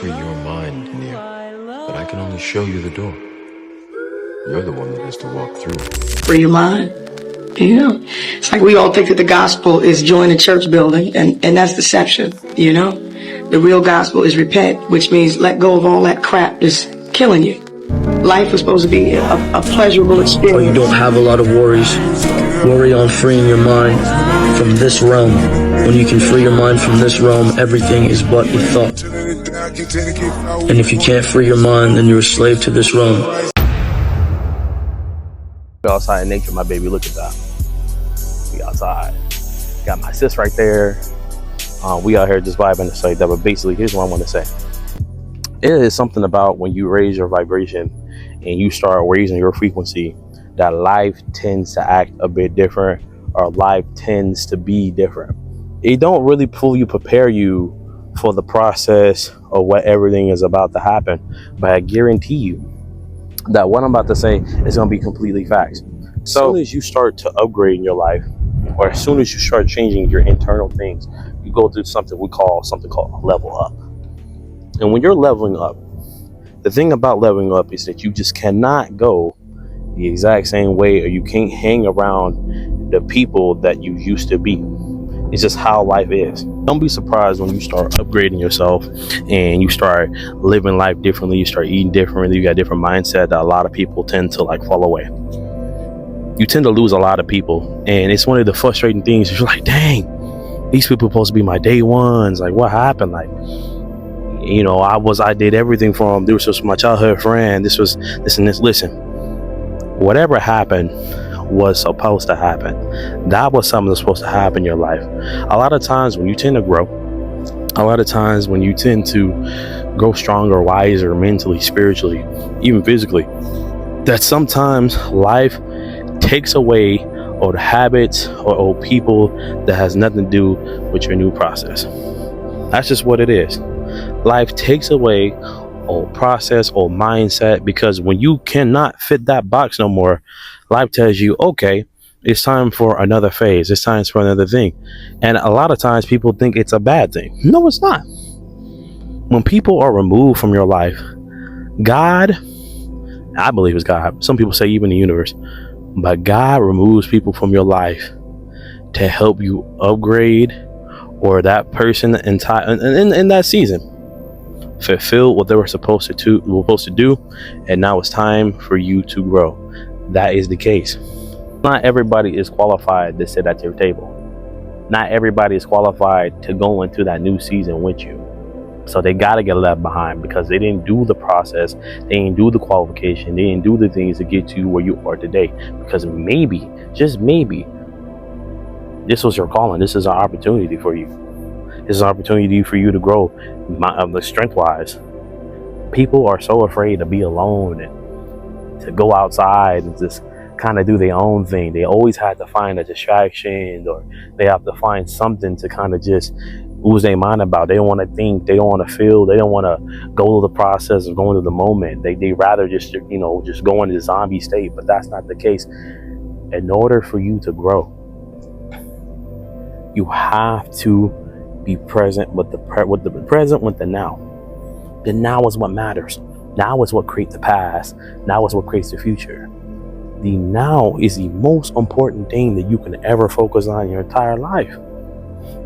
free your mind, Neil, but I can only show you the door. You're the one that has to walk through it. Free your mind. Yeah. It's like we all think that the gospel is join a church building, and that's deception, you know? The real gospel is repent, which means let go of all that crap that's killing you. Life is supposed to be a pleasurable experience. Oh, you don't have a lot of worries. Worry on freeing your mind from this realm. When you can free your mind from this realm, everything is but a thought. And if you can't free your mind, then you're a slave to this realm. Outside in nature, my baby, look at that. We outside. Got my sis right there. We out here just vibing and like that. But basically, here's what I want to say. It is something about when you raise your vibration and you start raising your frequency that life tends to act a bit different, or life tends to be different. It don't really fully prepare you for the process of what everything is about to happen, but I guarantee you that what I'm about to say is going to be completely facts. So as soon as you start to upgrade in your life, or as soon as you start changing your internal things, you go through something called level up. And when you're leveling up, the thing about leveling up is that you just cannot go the exact same way, or you can't hang around the people that you used to be. It's just how life is. Don't be surprised when you start upgrading yourself and you start living life differently, you start eating differently, you got a different mindset that a lot of people tend to like fall away. You tend to lose a lot of people, and it's one of the frustrating things. You're like, dang, these people are supposed to be my day ones. Like, what happened? Like, you know, I did everything for them. This was my childhood friend. This was this and this. Listen, whatever happened was supposed to happen. That was something that's supposed to happen in your life. A lot of times when you tend to grow, a lot of times when you tend to grow stronger, wiser, mentally, spiritually, even physically, that sometimes life takes away old habits or old people that has nothing to do with your new process. That's just what it is. Life takes away old process or mindset, because when you cannot fit that box no more, life tells you, okay, it's time for another phase. It's time for another thing. And a lot of times people think it's a bad thing. No, it's not. When people are removed from your life, God, I believe it's God. Some people say even the universe, but God removes people from your life to help you upgrade, or that person in that season fulfill what they were supposed to do, and now it's time for you to grow. That is the case. Not everybody is qualified to sit at your table. Not everybody is qualified to go into that new season with you. So they got to get left behind because they didn't do the process, they didn't do the qualification, they didn't do the things to get you where you are today. Because maybe, just maybe, this was your calling. This is an opportunity for you. This is an opportunity for you to grow strength-wise. People are so afraid to be alone and to go outside and just kind of do their own thing. They always have to find a distraction, or they have to find something to kind of just lose their mind about. They don't want to think, they don't want to feel, they don't want to go through the process of going to the moment. They rather just, you know, just go into the zombie state. But that's not the case. In order for you to grow, you have to be present with the now. The now is what matters. Now is what creates the past. Now is what creates the future. The now is the most important thing that you can ever focus on in your entire life.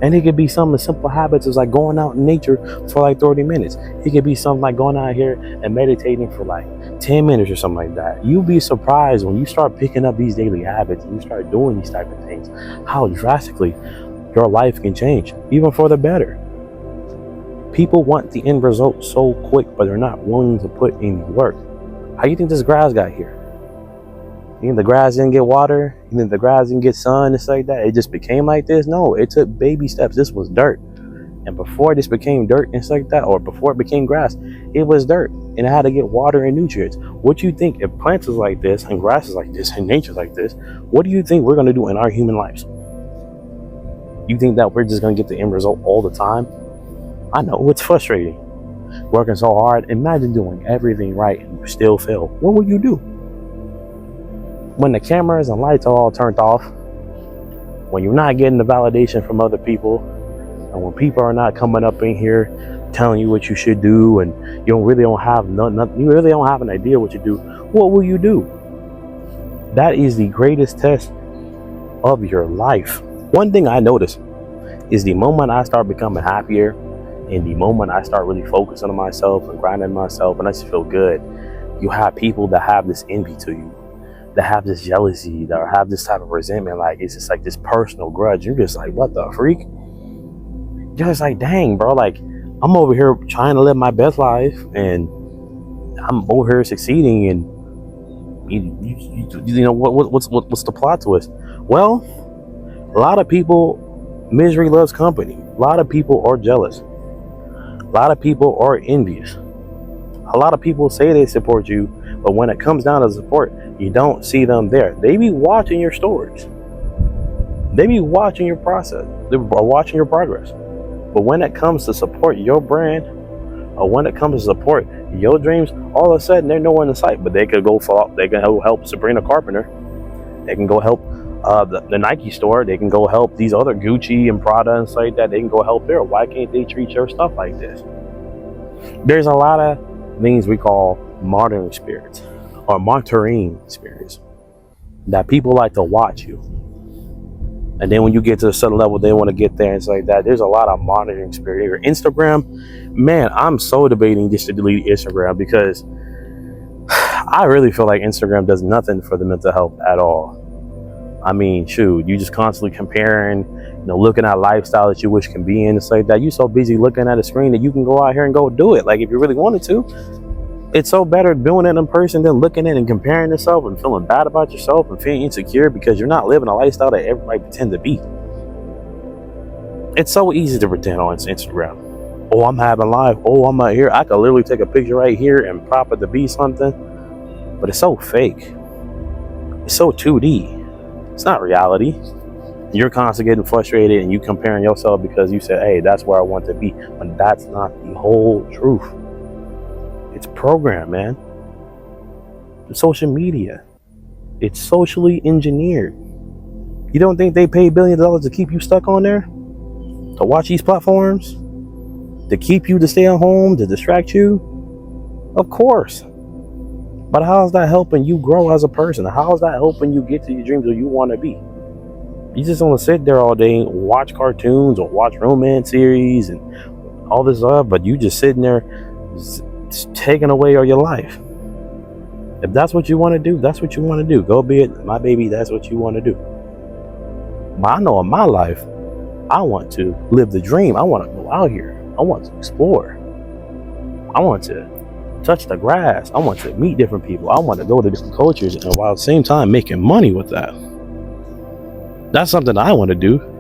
And it could be some of the simple habits as like going out in nature for like 30 minutes. It could be something like going out here and meditating for like 10 minutes or something like that. You'll be surprised when you start picking up these daily habits and you start doing these type of things, how drastically your life can change, even for the better. People want the end result so quick, but they're not willing to put in the work. How do you think this grass got here? You think the grass didn't get water? You think the grass didn't get sun? It's like that. It just became like this? No, it took baby steps. This was dirt. And before this became dirt and stuff like that, or before it became grass, it was dirt. And it had to get water and nutrients. What do you think if plants is like this, and grass is like this, and nature is like this, what do you think we're going to do in our human lives? You think that we're just going to get the end result all the time? I know, it's frustrating. Working so hard. Imagine doing everything right and you still fail. What would you do? When the cameras and lights are all turned off, when you're not getting the validation from other people, and when people are not coming up in here telling you what you should do, and you really don't have you really don't have an idea what you do, what will you do? That is the greatest test of your life. One thing I notice is the moment I start becoming happier, and the moment I start really focusing on myself and grinding myself, and I just feel good, you have people that have this envy to you, that have this jealousy, that have this type of resentment. Like, it's just like this personal grudge. You're just like, what the freak? You're just like, dang, bro, like, I'm over here trying to live my best life, and I'm over here succeeding, and you know what's the plot twist? Well, a lot of people, misery loves company. A lot of people are jealous. A lot of people are envious. A lot of people say they support you, but when it comes down to support, you don't see them there. They be watching your stories. They be watching your process. They are watching your progress. But when it comes to support your brand, or when it comes to support your dreams, all of a sudden they're nowhere in sight. But they could go they can help Sabrina Carpenter. They can go help the Nike store. They can go help these other Gucci and Prada and stuff like that. They can go help there. Why can't they treat your stuff like this? There's a lot of things we call martyring spirits or martyring spirits that people like to watch you. And then when you get to a certain level, they want to get there and stuff like that. There's a lot of monitoring spirit here. Instagram, man, I'm so debating just to delete Instagram, because I really feel like Instagram does nothing for the mental health at all. I mean, shoot, you just constantly comparing, looking at lifestyle that you wish can be in and stuff like that. You're so busy looking at a screen that you can go out here and go do it. Like, if you really wanted to. It's so better doing it in person than looking at it and comparing yourself and feeling bad about yourself and feeling insecure because you're not living a lifestyle that everybody pretends to be. It's so easy to pretend on Instagram. Oh, I'm having life. Oh, I'm out here. I could literally take a picture right here and prop it to be something. But it's so fake. It's so 2D. It's not reality. You're constantly getting frustrated and you comparing yourself because you said, hey, that's where I want to be. But that's not the whole truth. It's programmed, man. It's social media. It's socially engineered. You don't think they pay billions of dollars to keep you stuck on there? To watch these platforms? To keep you to stay at home? To distract you? Of course. But how is that helping you grow as a person? How is that helping you get to your dreams where you want to be? You just want to sit there all day and watch cartoons or watch romance series and all this stuff, but you just sitting there taking away all your life. If that's what you want to do, that's what you want to do. Go be it, my baby, that's what you want to do. But I know in my life, I want to live the dream. I want to go out here. I want to explore. I want to touch the grass. I want to meet different people. I want to go to different cultures, and while at the same time making money with that. That's something I want to do.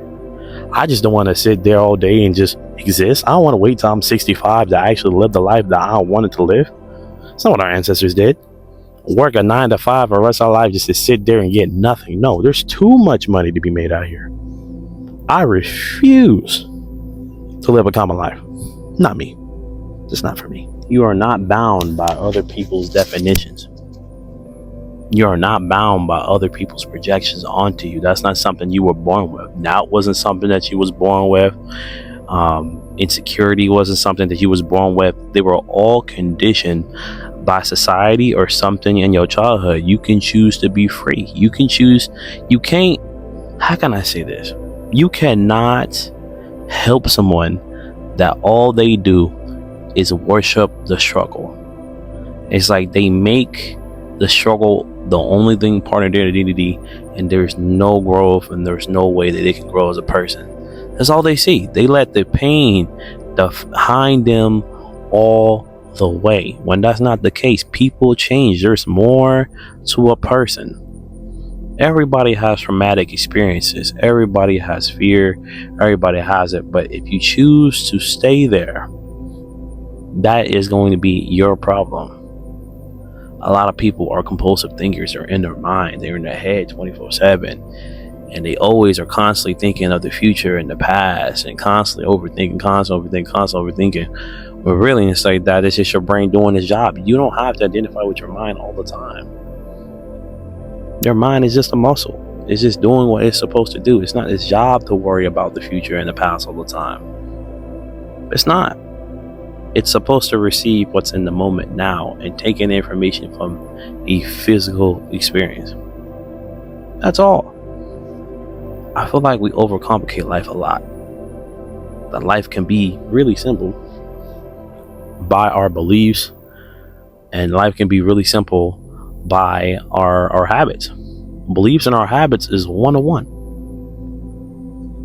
I just don't want to sit there all day and just exist. I don't want to wait till I'm 65 to actually live the life that I wanted to live. That's not what our ancestors did. Work a 9 to 5 or rest of our life just to sit there and get nothing. No, there's too much money to be made out here. I refuse to live a common life. Not me. It's not for me. You are not bound by other people's definitions. You are not bound by other people's projections onto you. That's not something you were born with. Doubt wasn't something that you was born with. Insecurity wasn't something that you was born with. They were all conditioned by society or something in your childhood. You can choose to be free. You can choose. You can't. How can I say this? You cannot help someone that all they do is worship the struggle. It's like they make the struggle the only thing part of their identity, and there's no growth and there's no way that they can grow as a person. That's all they see. They let the pain behind them all the way, when that's not the case. People change. There's more to a person. Everybody has traumatic experiences. Everybody has fear. Everybody has it. But if you choose to stay there, that is going to be your problem. A lot of people are compulsive thinkers. They're in their mind. They're in their head 24/7. And they always are constantly thinking of the future and the past and constantly overthinking. But really, it's like that. It's just your brain doing its job. You don't have to identify with your mind all the time. Your mind is just a muscle. It's just doing what it's supposed to do. It's not its job to worry about the future and the past all the time. It's not. It's supposed to receive what's in the moment now and take in information from a physical experience. That's all. I feel like we overcomplicate life a lot. That life can be really simple by our beliefs, and life can be really simple by our habits. Beliefs and our habits is 101.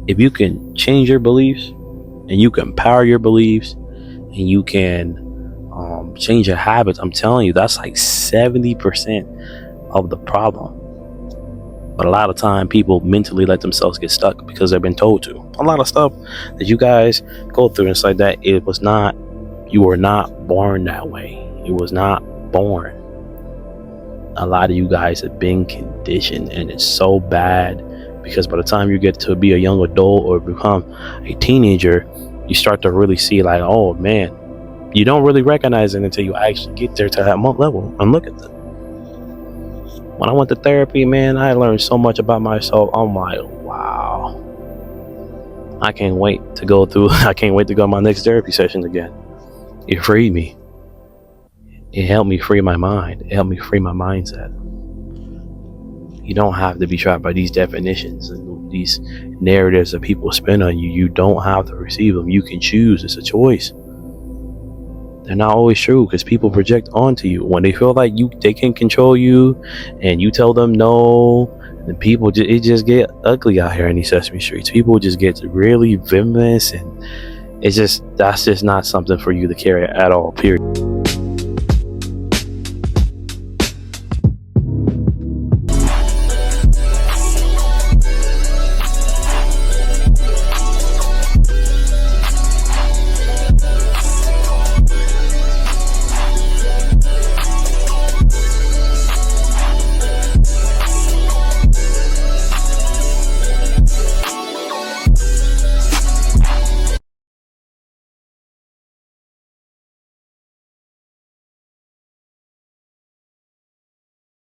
If you can change your beliefs and you can power your beliefs and you can change your habits, I'm telling you, that's like 70% of the problem. But a lot of time people mentally let themselves get stuck because they've been told to. A lot of stuff that you guys go through and like that, you were not born that way. It was not born. A lot of you guys have been conditioned, and it's so bad because by the time you get to be a young adult or become a teenager, you start to really see like, oh man, you don't really recognize it until you actually get there to that level and look at them. When I went to therapy, man, I learned so much about myself. I'm like, wow, I can't wait to go to my next therapy session again. It freed me. It helped me free my mind. It helped me free my mindset. You don't have to be trapped by these definitions and these narratives that people spin on you. You don't have to receive them. You can choose. It's a choice. They're not always true because people project onto you when they feel like they can control you, and you tell them no. And people it just get ugly out here in these Sesame Streets. People just get really venomous, and that's just not something for you to carry at all. Period.